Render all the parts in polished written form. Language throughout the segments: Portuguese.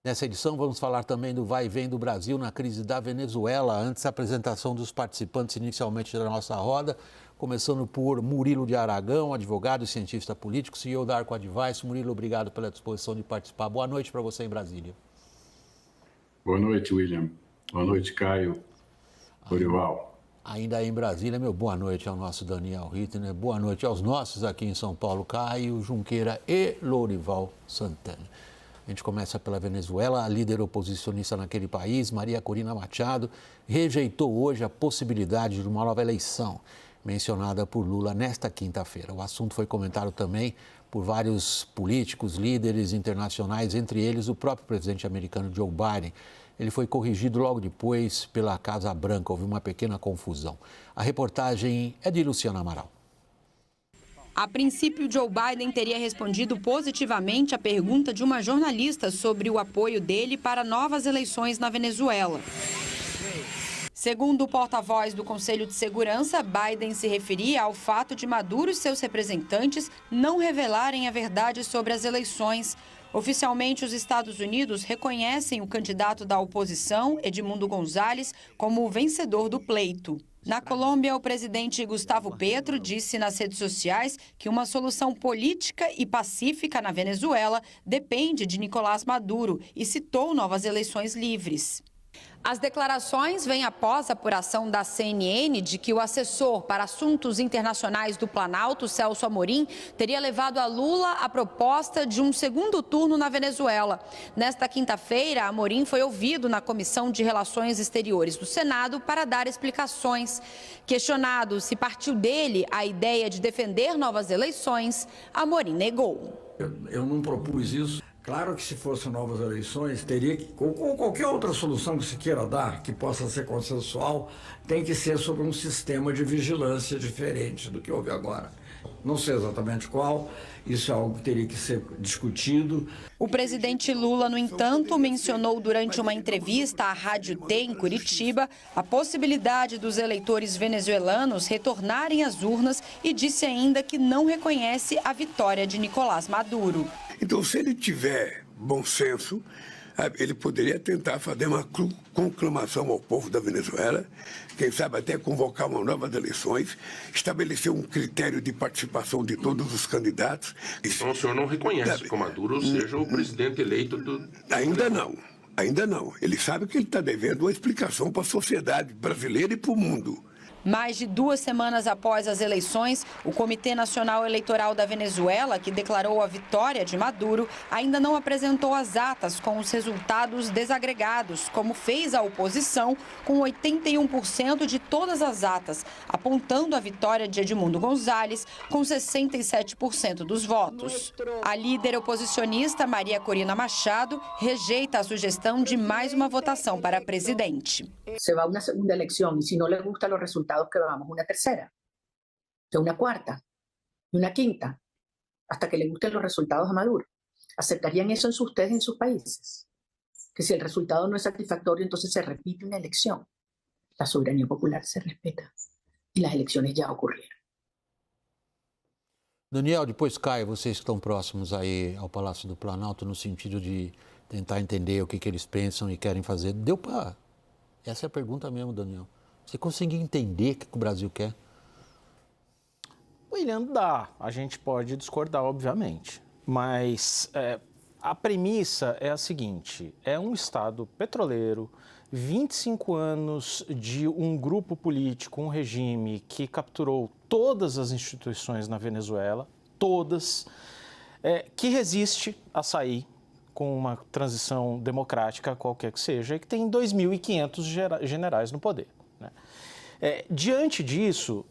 Nessa edição, vamos falar também do vai e vem do Brasil na crise da Venezuela. Antes, a apresentação dos participantes inicialmente da nossa roda, começando por Murilo de Aragão, advogado e cientista político, CEO da Arco Advice. Murilo, obrigado pela disposição de participar. Boa noite para você em Brasília. Boa noite, William. Boa noite, Caio. Dorival. Ainda em Brasília, boa noite ao nosso Daniel Rittner, boa noite aos nossos aqui em São Paulo, Caio Junqueira e Lourival Santana. A gente começa pela Venezuela. A líder oposicionista naquele país, Maria Corina Machado, rejeitou hoje a possibilidade de uma nova eleição mencionada por Lula nesta quinta-feira. O assunto foi comentado também por vários políticos, líderes internacionais, entre eles o próprio presidente americano Joe Biden. Ele foi corrigido logo depois pela Casa Branca. Houve uma pequena confusão. A reportagem é de Luciana Amaral. A princípio, Joe Biden teria respondido positivamente à pergunta de uma jornalista sobre o apoio dele para novas eleições na Venezuela. Segundo o porta-voz do Conselho de Segurança, Biden se referia ao fato de Maduro e seus representantes não revelarem a verdade sobre as eleições. Oficialmente, os Estados Unidos reconhecem o candidato da oposição, Edmundo González, como o vencedor do pleito. Na Colômbia, o presidente Gustavo Petro disse nas redes sociais que uma solução política e pacífica na Venezuela depende de Nicolás Maduro e citou novas eleições livres. As declarações vêm após a apuração da CNN de que o assessor para assuntos internacionais do Planalto, Celso Amorim, teria levado a Lula a proposta de um segundo turno na Venezuela. Nesta quinta-feira, Amorim foi ouvido na Comissão de Relações Exteriores do Senado para dar explicações. Questionado se partiu dele a ideia de defender novas eleições, Amorim negou. Eu não propus isso. Claro que se fossem novas eleições, teria que, ou qualquer outra solução que se queira dar, que possa ser consensual, tem que ser sobre um sistema de vigilância diferente do que houve agora. Não sei exatamente qual, isso é algo que teria que ser discutido. O presidente Lula, no entanto, mencionou durante uma entrevista à Rádio T, em Curitiba, a possibilidade dos eleitores venezuelanos retornarem às urnas e disse ainda que não reconhece a vitória de Nicolás Maduro. Então, se ele tiver bom senso, ele poderia tentar fazer uma conclamação ao povo da Venezuela, quem sabe até convocar uma nova eleições, estabelecer um critério de participação de todos os candidatos. Então o senhor não reconhece que o Maduro seja o presidente eleito do... Ainda não. Ele sabe que ele está devendo uma explicação para a sociedade brasileira e para o mundo. Mais de 2 semanas após as eleições, o Comitê Nacional Eleitoral da Venezuela, que declarou a vitória de Maduro, ainda não apresentou as atas com os resultados desagregados, como fez a oposição, com 81% de todas as atas, apontando a vitória de Edmundo González, com 67% dos votos. A líder oposicionista, Maria Corina Machado, rejeita a sugestão de mais uma votação para presidente. Se va a una segunda elección y si no le gustan los resultados que vamos, una tercera, una cuarta y una quinta, hasta que le gusten los resultados a Maduro. ¿Aceptarían eso ustedes en sus países? Que si el resultado no es satisfactorio, entonces se repite una elección. La soberanía popular se respeta y las elecciones ya ocurrieron. Daniel, depois Caio, vocês que estão próximos aí ao Palácio do Planalto, no sentido de tentar entender o que eles pensam e querem fazer, deu para... Essa é a pergunta mesmo, Daniel. Você conseguiu entender o que o Brasil quer? William, dá. A gente pode discordar, obviamente. Mas a premissa é a seguinte: é um Estado petroleiro, 25 anos de um grupo político, um regime que capturou todas as instituições na Venezuela, todas, que resiste a sair com uma transição democrática, qualquer que seja, e que tem 2.500 generais no poder, né? Diante disso,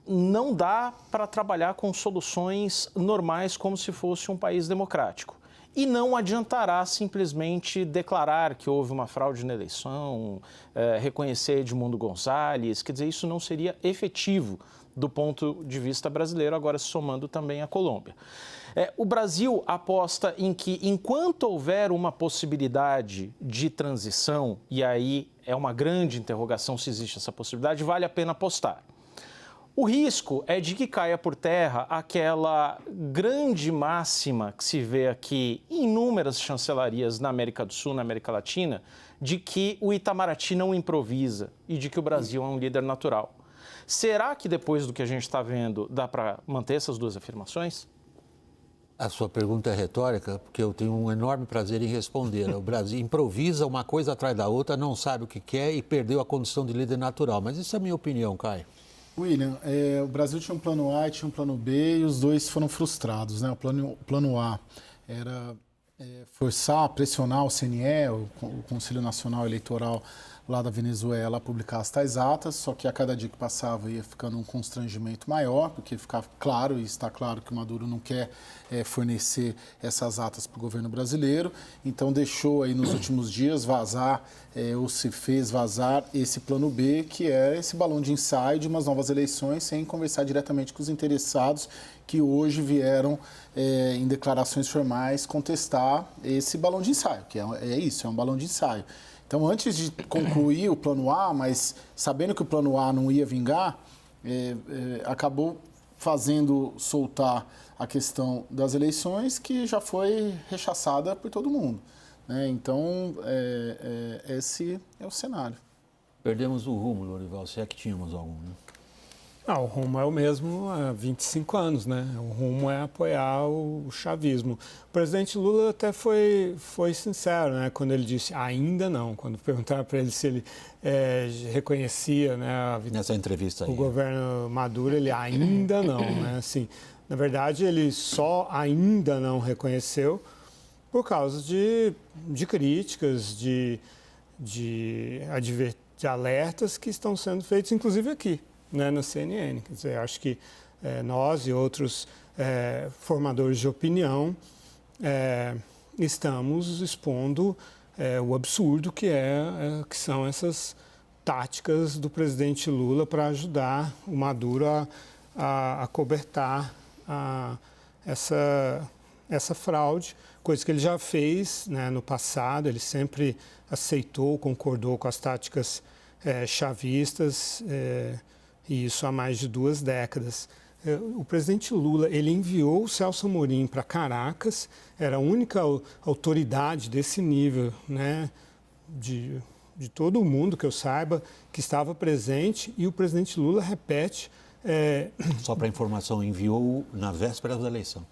não dá para trabalhar com soluções normais como se fosse um país democrático. E não adiantará simplesmente declarar que houve uma fraude na eleição, reconhecer Edmundo González, quer dizer, isso não seria efetivo do ponto de vista brasileiro, agora somando também a Colômbia. O Brasil aposta em que, enquanto houver uma possibilidade de transição, e aí é uma grande interrogação se existe essa possibilidade, vale a pena apostar. O risco é de que caia por terra aquela grande máxima que se vê aqui em inúmeras chancelarias na América do Sul, na América Latina, de que o Itamaraty não improvisa e de que o Brasil é um líder natural. Será que depois do que a gente está vendo dá para manter essas duas afirmações? A sua pergunta é retórica, porque eu tenho um enorme prazer em responder. O Brasil improvisa uma coisa atrás da outra, não sabe o que quer e perdeu a condição de líder natural. Mas isso é a minha opinião, Caio. William, o Brasil tinha um plano A e tinha um plano B e os dois foram frustrados, né? O plano A era forçar, pressionar o CNE, o Conselho Nacional Eleitoral lá da Venezuela, a publicar as tais atas, só que a cada dia que passava ia ficando um constrangimento maior, porque ficava claro, e está claro que o Maduro não quer fornecer essas atas para o governo brasileiro, então deixou aí nos últimos dias vazar, ou se fez vazar esse plano B, que é esse balão de ensaio de umas novas eleições, sem conversar diretamente com os interessados que hoje vieram em declarações formais contestar esse balão de ensaio, que é isso, é um balão de ensaio. Então, antes de concluir o plano A, mas sabendo que o plano A não ia vingar, acabou fazendo soltar a questão das eleições, que já foi rechaçada por todo mundo, né? Então, esse é o cenário. Perdemos o rumo, Lorival, se é que tínhamos algum, né? O rumo é o mesmo há 25 anos, né? O rumo é apoiar o chavismo. O presidente Lula até foi sincero, né? Quando ele disse ainda não. Quando perguntaram para ele se ele reconhecia, né, nessa entrevista aí, o governo Maduro, ele ainda não, né? Assim, na verdade, ele só ainda não reconheceu por causa de críticas, de alertas que estão sendo feitos, inclusive aqui, né, na CNN. Quer dizer, acho que nós e outros formadores de opinião estamos expondo o absurdo que são essas táticas do presidente Lula para ajudar o Maduro a cobertar essa fraude, coisa que ele já fez, né, no passado. Ele sempre aceitou, concordou com as táticas chavistas, e isso há mais de 2 décadas. O presidente Lula, ele enviou o Celso Amorim para Caracas, era a única autoridade desse nível, né, de todo o mundo que eu saiba, que estava presente, e o presidente Lula repete... Só para informação, enviou na véspera da eleição.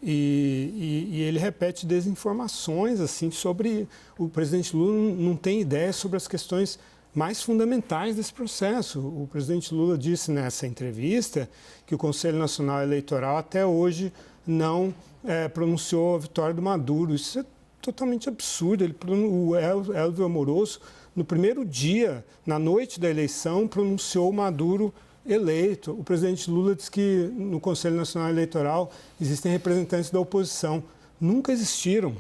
E ele repete desinformações assim, sobre... O presidente Lula não tem ideia sobre as questões mais fundamentais desse processo. O presidente Lula disse nessa entrevista que o Conselho Nacional Eleitoral até hoje não pronunciou a vitória do Maduro. Isso é totalmente absurdo. O Elvio Amoroso, no primeiro dia, na noite da eleição, pronunciou o Maduro eleito. O presidente Lula disse que no Conselho Nacional Eleitoral existem representantes da oposição. Nunca existiram.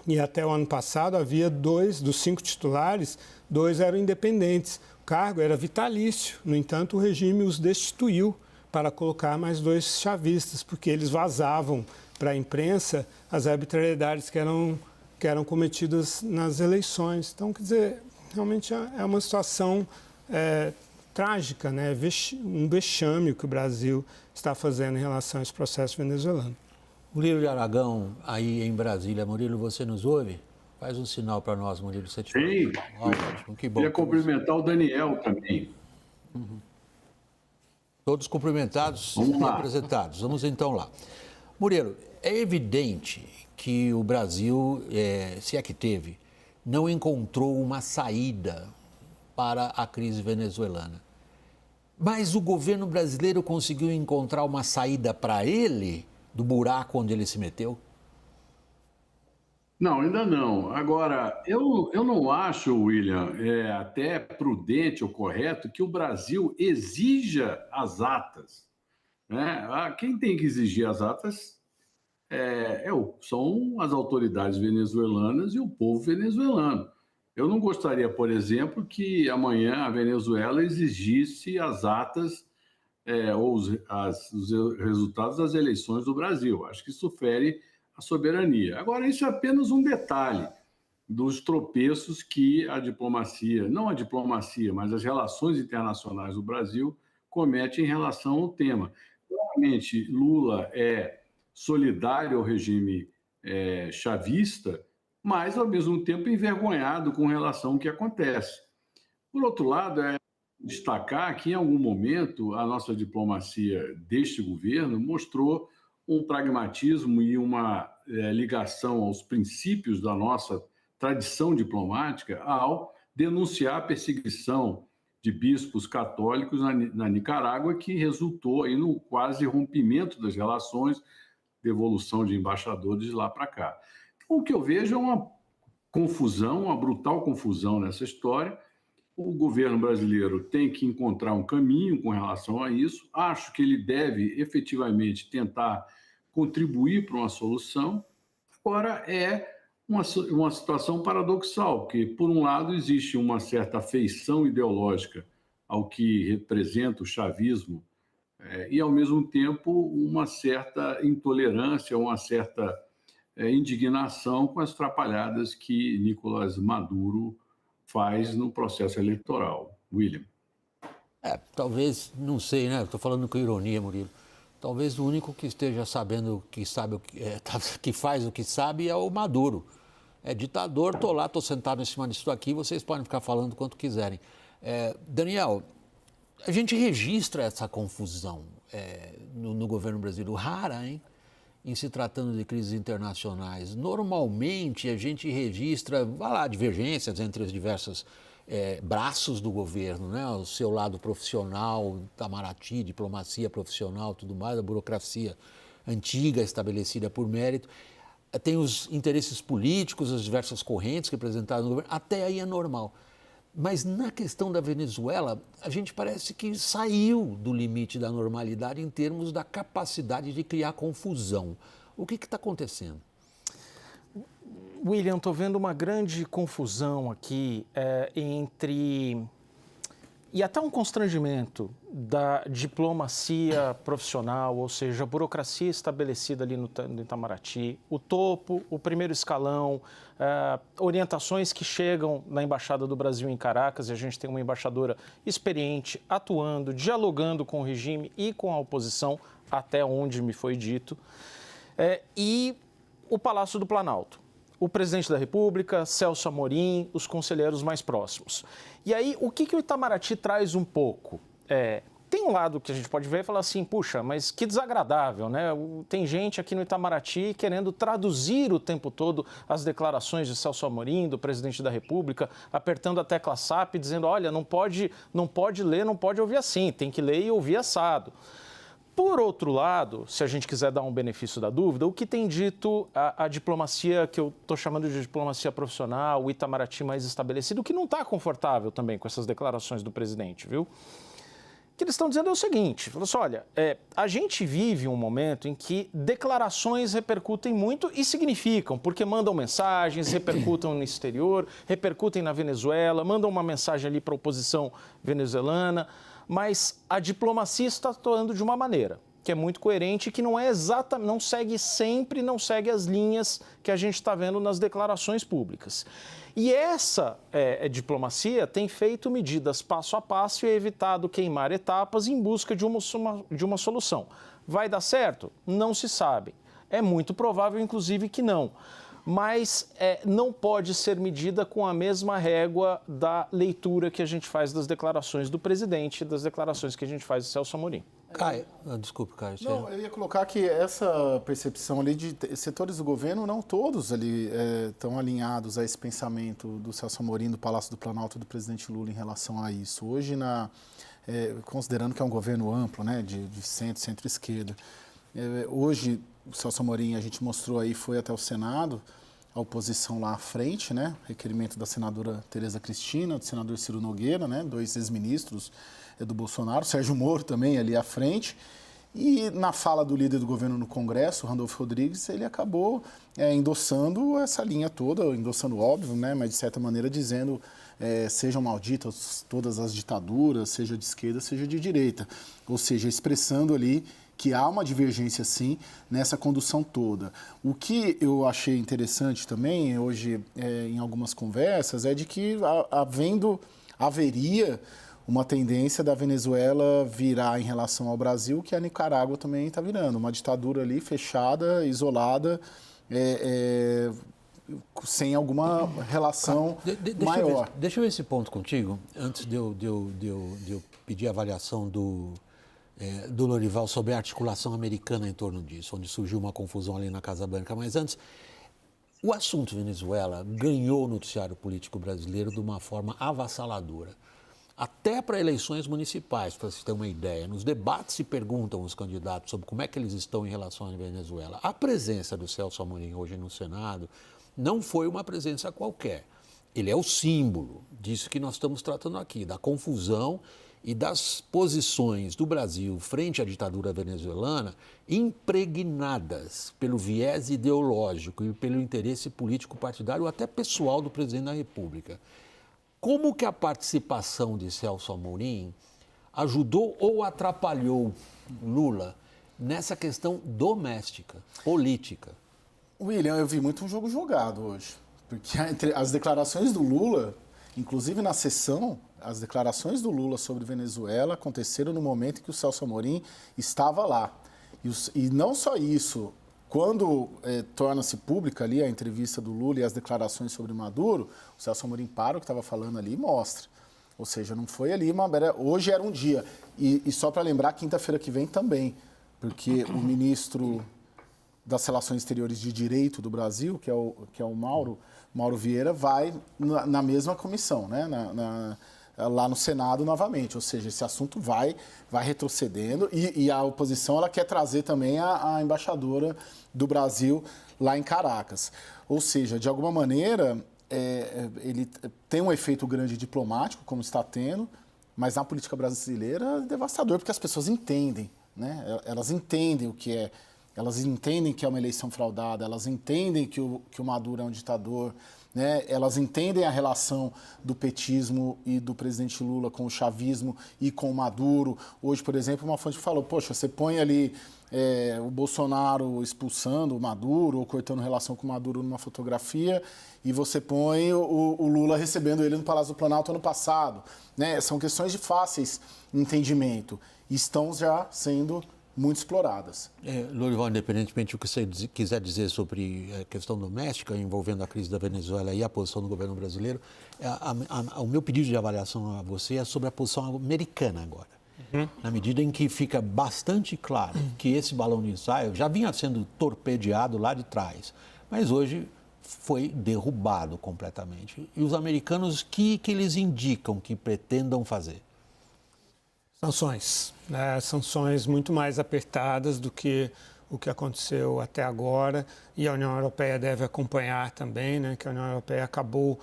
E até o ano passado havia 2 dos 5 titulares, 2 eram independentes. O cargo era vitalício. No entanto, o regime os destituiu para colocar mais 2 chavistas, porque eles vazavam para a imprensa as arbitrariedades que eram cometidas nas eleições. Então, quer dizer, realmente é uma situação trágica, né? Um vexame que o Brasil está fazendo em relação a esse processo venezuelano. Murilo de Aragão, aí em Brasília. Murilo, você nos ouve? Faz um sinal para nós, Murilo. Você Sim. Ótimo, que bom. Queria cumprimentar o Daniel também. Todos cumprimentados e apresentados. Vamos então lá. Murilo, é evidente que o Brasil, se é que teve, não encontrou uma saída para a crise venezuelana. Mas o governo brasileiro conseguiu encontrar uma saída para ele do buraco onde ele se meteu? Não, ainda não. Agora, eu não acho, William, até prudente ou correto que o Brasil exija as atas, né? Quem tem que exigir as atas são as autoridades venezuelanas e o povo venezuelano. Eu não gostaria, por exemplo, que amanhã a Venezuela exigisse as atas ou os resultados das eleições do Brasil. Acho que isso fere a soberania. Agora, isso é apenas um detalhe dos tropeços que a diplomacia, não a diplomacia, mas as relações internacionais do Brasil comete em relação ao tema. Claramente, Lula é solidário ao regime chavista, mas, ao mesmo tempo, envergonhado com relação ao que acontece. Por outro lado, destacar que, em algum momento, a nossa diplomacia deste governo mostrou um pragmatismo e uma ligação aos princípios da nossa tradição diplomática ao denunciar a perseguição de bispos católicos na Nicarágua, que resultou aí no quase rompimento das relações, devolução de embaixadores de lá para cá. O que eu vejo é uma confusão, uma brutal confusão nessa história. O governo brasileiro tem que encontrar um caminho com relação a isso. Acho que ele deve efetivamente tentar contribuir para uma solução. Agora, é uma situação paradoxal, porque, por um lado, existe uma certa afeição ideológica ao que representa o chavismo e, ao mesmo tempo, uma certa intolerância, uma certa indignação com as atrapalhadas que Nicolás Maduro faz no processo eleitoral. William. Talvez, não sei, né? Estou falando com ironia, Murilo. Talvez o único que esteja sabendo que sabe que faz o que sabe é o Maduro. É ditador, estou sentado em cima disso aqui, vocês podem ficar falando quanto quiserem. Daniel, a gente registra essa confusão no governo brasileiro, rara, hein? Em se tratando de crises internacionais. Normalmente a gente registra, divergências entre os diversos braços do governo, né? O seu lado profissional, Itamaraty, diplomacia profissional, tudo mais, a burocracia antiga estabelecida por mérito. Tem os interesses políticos, as diversas correntes representadas no governo, até aí é normal. Mas na questão da Venezuela, a gente parece que saiu do limite da normalidade em termos da capacidade de criar confusão. O que está acontecendo? William, estou vendo uma grande confusão aqui entre... E até um constrangimento da diplomacia profissional, ou seja, a burocracia estabelecida ali no Itamaraty, o topo, o primeiro escalão, orientações que chegam na Embaixada do Brasil em Caracas, e a gente tem uma embaixadora experiente, atuando, dialogando com o regime e com a oposição, até onde me foi dito, e o Palácio do Planalto. O presidente da República, Celso Amorim, os conselheiros mais próximos. E aí, o que o Itamaraty traz um pouco? Tem um lado que a gente pode ver e falar assim, puxa, mas que desagradável, né? Tem gente aqui no Itamaraty querendo traduzir o tempo todo as declarações de Celso Amorim, do presidente da República, apertando a tecla SAP, dizendo, olha, não pode ler, não pode ouvir assim, tem que ler e ouvir assado. Por outro lado, se a gente quiser dar um benefício da dúvida, o que tem dito a diplomacia, que eu estou chamando de diplomacia profissional, o Itamaraty mais estabelecido, que não está confortável também com essas declarações do presidente, viu? O que eles estão dizendo é o seguinte, falou assim, olha, a gente vive um momento em que declarações repercutem muito e significam, porque mandam mensagens, repercutem no exterior, repercutem na Venezuela, mandam uma mensagem ali para a oposição venezuelana, mas a diplomacia está atuando de uma maneira que é muito coerente e que não é exatamente, não segue as linhas que a gente está vendo nas declarações públicas. E essa diplomacia tem feito medidas passo a passo e evitado queimar etapas em busca de uma solução. Vai dar certo? Não se sabe. É muito provável, inclusive, que não. Mas não pode ser medida com a mesma régua da leitura que a gente faz das declarações do presidente, das declarações que a gente faz do Celso Amorim. Caio, desculpe, Caio. Não, eu ia colocar que essa percepção ali de setores do governo, não todos ali estão alinhados a esse pensamento do Celso Amorim, do Palácio do Planalto, do presidente Lula em relação a isso. Hoje, considerando que é um governo amplo, né, de centro-esquerda, hoje o Celso Amorim, a gente mostrou aí, foi até o Senado, a oposição lá à frente, né, requerimento da senadora Tereza Cristina, do senador Ciro Nogueira, né, 2 ex-ministros do Bolsonaro, Sérgio Moro também ali à frente, e na fala do líder do governo no Congresso, Randolfo Rodrigues, ele acabou endossando essa linha toda, endossando óbvio, né, mas de certa maneira dizendo sejam malditas todas as ditaduras, seja de esquerda, seja de direita, ou seja, expressando ali que há uma divergência, sim, nessa condução toda. O que eu achei interessante também, hoje, em algumas conversas, é de que haveria uma tendência da Venezuela virar em relação ao Brasil, que a Nicarágua também está virando. Uma ditadura ali fechada, isolada, sem alguma relação maior. Deixa eu ver esse ponto contigo, antes de eu pedir a avaliação do Lorival sobre a articulação americana em torno disso, onde surgiu uma confusão ali na Casa Branca. Mas antes, o assunto Venezuela ganhou o noticiário político brasileiro de uma forma avassaladora. Até para eleições municipais, para você ter uma ideia. Nos debates se perguntam os candidatos sobre como é que eles estão em relação à Venezuela. A presença do Celso Amorim hoje no Senado não foi uma presença qualquer. Ele é o símbolo disso que nós estamos tratando aqui, da confusão e das posições do Brasil frente à ditadura venezuelana impregnadas pelo viés ideológico e pelo interesse político partidário, até pessoal do presidente da República. Como que a participação de Celso Amorim ajudou ou atrapalhou Lula nessa questão doméstica, política? William, eu vi muito um jogo jogado hoje, porque as declarações do Lula, inclusive na sessão, as declarações do Lula sobre Venezuela aconteceram no momento em que o Celso Amorim estava lá. E não só isso, quando torna-se pública ali a entrevista do Lula e as declarações sobre Maduro, o Celso Amorim para o que estava falando ali e mostra. Ou seja, não foi ali hoje era um dia. E só para lembrar, quinta-feira que vem também, porque o ministro das Relações Exteriores de Direito do Brasil, que é o Mauro Vieira, vai na mesma comissão, né? Lá no Senado novamente, ou seja, esse assunto vai retrocedendo e a oposição ela quer trazer também a embaixadora do Brasil lá em Caracas. Ou seja, de alguma maneira, ele tem um efeito grande diplomático, como está tendo, mas na política brasileira é devastador, porque as pessoas entendem, né? Elas entendem o que é, elas entendem que é uma eleição fraudada, elas entendem que o Maduro é um ditador, né? Elas entendem a relação do petismo e do presidente Lula com o chavismo e com o Maduro. Hoje, por exemplo, uma fonte falou, poxa, você põe ali o Bolsonaro expulsando o Maduro ou cortando relação com o Maduro numa fotografia e você põe o Lula recebendo ele no Palácio do Planalto ano passado, né? São questões de fáceis entendimento e estão já sendo muito exploradas. Lorival, independentemente do que você quiser dizer sobre a questão doméstica envolvendo a crise da Venezuela e a posição do governo brasileiro, o meu pedido de avaliação a você é sobre a posição americana agora. Na medida em que fica bastante claro que esse balão de ensaio já vinha sendo torpedeado lá de trás, mas hoje foi derrubado completamente. E os americanos, o que eles indicam que pretendam fazer? Sanções, né? Sanções muito mais apertadas do que o que aconteceu até agora, e a União Europeia deve acompanhar também, né? Que a União Europeia acabou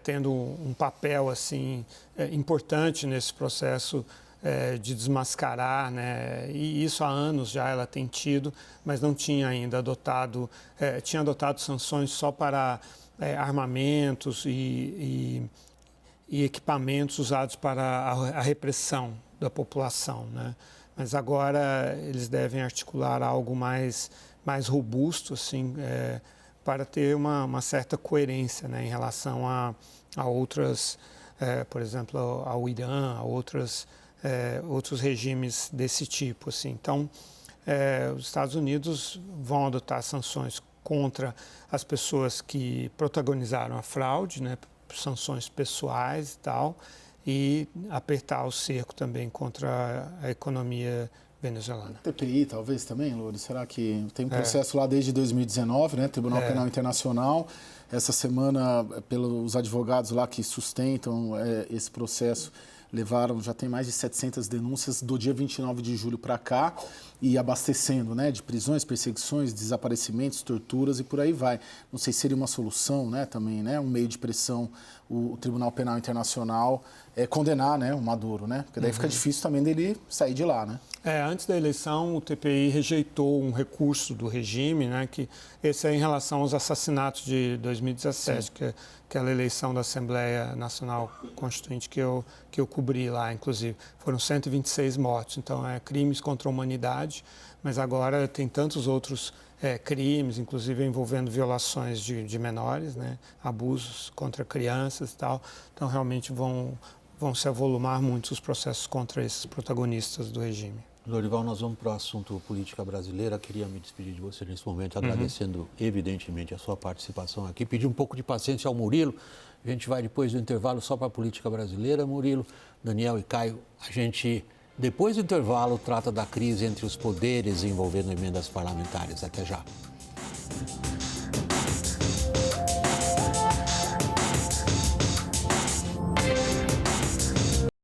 tendo um papel assim, importante nesse processo de desmascarar, né? E isso há anos já ela tem tido, mas não tinha ainda adotado, tinha adotado sanções só para armamentos e equipamentos usados para a repressão da população, né? Mas agora eles devem articular algo mais robusto, assim, para ter uma certa coerência, né, em relação a outras, por exemplo, ao Irã, a outros regimes desse tipo, assim. Então, os Estados Unidos vão adotar sanções contra as pessoas que protagonizaram a fraude, né, sanções pessoais e tal, e apertar o cerco também contra a economia venezuelana. TPI, talvez também, Lourdes? Será que tem um processo lá desde 2019, né? Tribunal Penal Internacional. Essa semana, pelos advogados lá que sustentam esse processo, já tem mais de 700 denúncias do dia 29 de julho para cá e abastecendo, né, de prisões, perseguições, desaparecimentos, torturas e por aí vai. Não sei se seria uma solução, né, também, né, um meio de pressão o Tribunal Penal Internacional condenar, né, o Maduro, né, porque daí fica difícil também dele sair de lá, né. Antes da eleição, o TPI rejeitou um recurso do regime, né, que esse é em relação aos assassinatos de 2017, que é aquela eleição da Assembleia Nacional Constituinte que eu cobri lá, inclusive. Foram 126 mortos, então crimes contra a humanidade, mas agora tem tantos outros crimes, inclusive envolvendo violações de menores, né, abusos contra crianças e tal, então realmente vão vão se avolumar muito os processos contra esses protagonistas do regime. Lourival, nós vamos para o assunto política brasileira. Queria me despedir de você nesse momento, agradecendo evidentemente a sua participação aqui. Pedir um pouco de paciência ao Murilo. A gente vai depois do intervalo só para a política brasileira. Murilo, Daniel e Caio, a gente, depois do intervalo, trata da crise entre os poderes envolvendo emendas parlamentares. Até já.